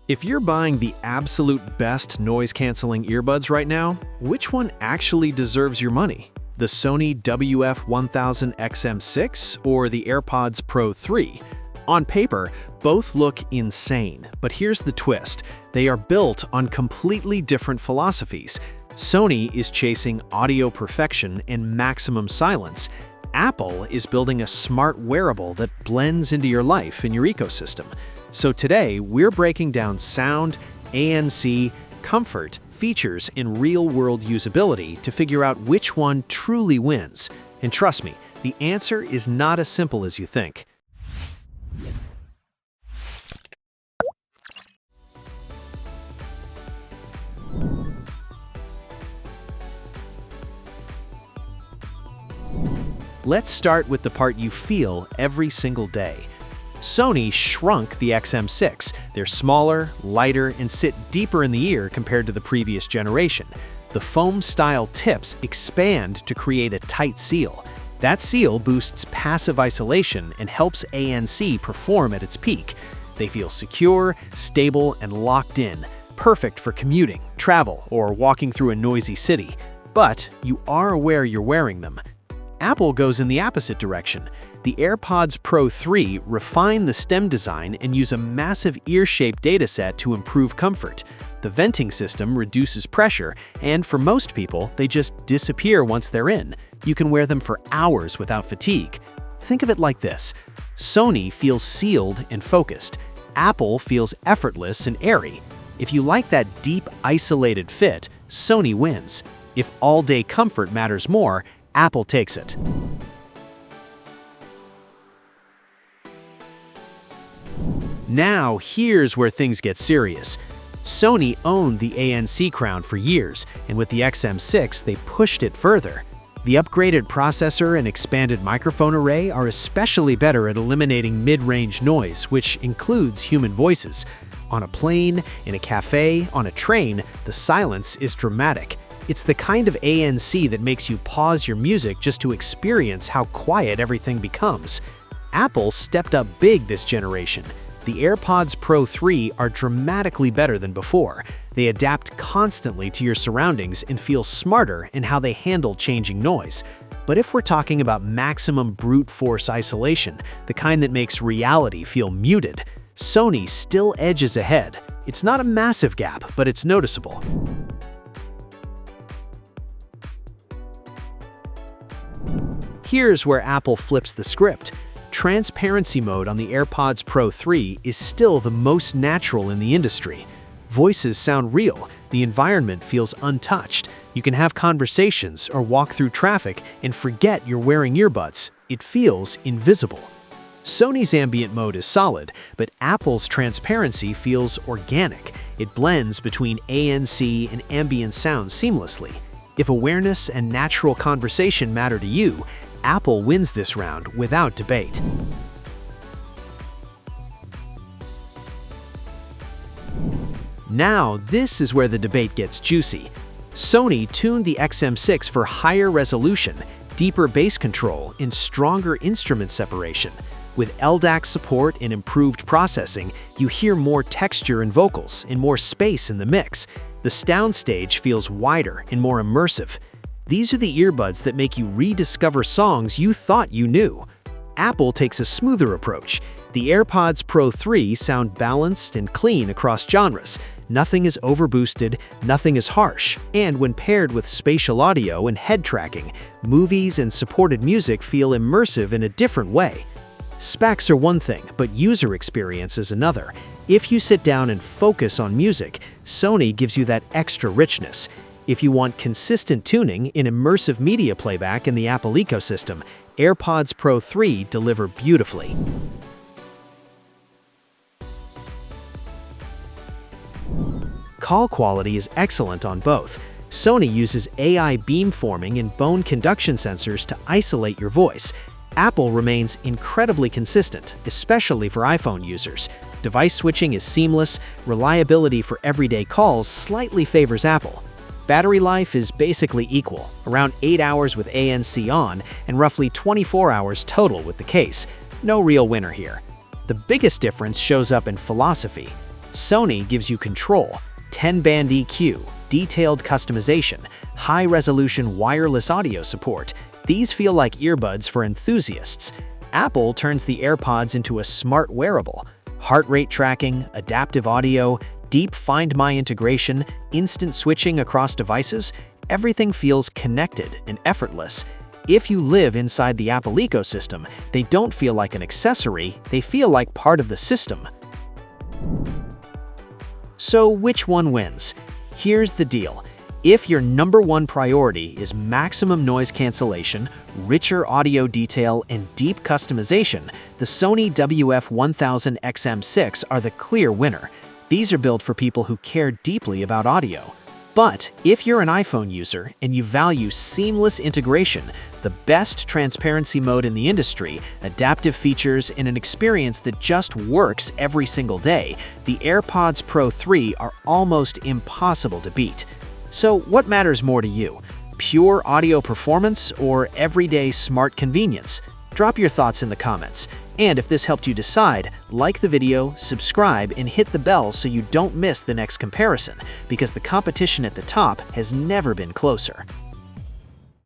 If you're buying the absolute best noise-canceling earbuds right now, which one actually deserves your money? The Sony WF-1000XM6 or the AirPods Pro 3? On paper, both look insane, but here's the twist. They are built on completely different philosophies. Sony is chasing audio perfection and maximum silence. Apple is building a smart wearable that blends into your life and your ecosystem. So today, we're breaking down sound, ANC, comfort, features, and real-world usability to figure out which one truly wins. And trust me, the answer is not as simple as you think. Let's start with the part you feel every single day. Sony shrunk the XM6. They're smaller, lighter, and sit deeper in the ear compared to the previous generation. The foam-style tips expand to create a tight seal. That seal boosts passive isolation and helps ANC perform at its peak. They feel secure, stable, and locked in, perfect for commuting, travel, or walking through a noisy city. But you are aware you're wearing them. Apple goes in the opposite direction. The AirPods Pro 3 refine the stem design and use a massive ear-shaped dataset to improve comfort. The venting system reduces pressure, and for most people, they just disappear once they're in. You can wear them for hours without fatigue. Think of it like this. Sony feels sealed and focused. Apple feels effortless and airy. If you like that deep, isolated fit, Sony wins. If all-day comfort matters more, Apple takes it. Now, here's where things get serious. Sony owned the ANC crown for years, and with the XM6, they pushed it further. The upgraded processor and expanded microphone array are especially better at eliminating mid-range noise, which includes human voices. On a plane, in a cafe, on a train, the silence is dramatic. It's the kind of ANC that makes you pause your music just to experience how quiet everything becomes. Apple stepped up big this generation. The AirPods Pro 3 are dramatically better than before. They adapt constantly to your surroundings and feel smarter in how they handle changing noise. But if we're talking about maximum brute force isolation, the kind that makes reality feel muted, Sony still edges ahead. It's not a massive gap, but it's noticeable. Here's where Apple flips the script. Transparency mode on the AirPods Pro 3 is still the most natural in the industry. Voices sound real, the environment feels untouched. You can have conversations or walk through traffic and forget you're wearing earbuds. It feels invisible. Sony's ambient mode is solid, but Apple's transparency feels organic. It blends between ANC and ambient sound seamlessly. If awareness and natural conversation matter to you, Apple wins this round without debate. Now, this is where the debate gets juicy. Sony tuned the XM6 for higher resolution, deeper bass control, and stronger instrument separation. With LDAC support and improved processing, you hear more texture in vocals and more space in the mix. The soundstage feels wider and more immersive. These are the earbuds that make you rediscover songs you thought you knew. Apple takes a smoother approach. The AirPods Pro 3 sound balanced and clean across genres. Nothing is overboosted, nothing is harsh, and when paired with spatial audio and head tracking, movies and supported music feel immersive in a different way. Specs are one thing, but user experience is another. If you sit down and focus on music, Sony gives you that extra richness. If you want consistent tuning in immersive media playback in the Apple ecosystem, AirPods Pro 3 deliver beautifully. Call quality is excellent on both. Sony uses AI beamforming and bone conduction sensors to isolate your voice. Apple remains incredibly consistent, especially for iPhone users. Device switching is seamless, reliability for everyday calls slightly favors Apple. Battery life is basically equal, around 8 hours with ANC on and roughly 24 hours total with the case. No real winner here. The biggest difference shows up in philosophy. Sony gives you control, 10-band EQ, detailed customization, high-resolution wireless audio support. These feel like earbuds for enthusiasts. Apple turns the AirPods into a smart wearable. Heart rate tracking, adaptive audio, deep Find My integration, instant switching across devices, everything feels connected and effortless. If you live inside the Apple ecosystem, they don't feel like an accessory, they feel like part of the system. So which one wins? Here's the deal. If your number one priority is maximum noise cancellation, richer audio detail, and deep customization, the Sony WF-1000XM6 are the clear winner. These are built for people who care deeply about audio. But if you're an iPhone user and you value seamless integration, the best transparency mode in the industry, adaptive features, and an experience that just works every single day, the AirPods Pro 3 are almost impossible to beat. So what matters more to you? Pure audio performance or everyday smart convenience? Drop your thoughts in the comments. And if this helped you decide, like the video, subscribe, and hit the bell so you don't miss the next comparison, because the competition at the top has never been closer.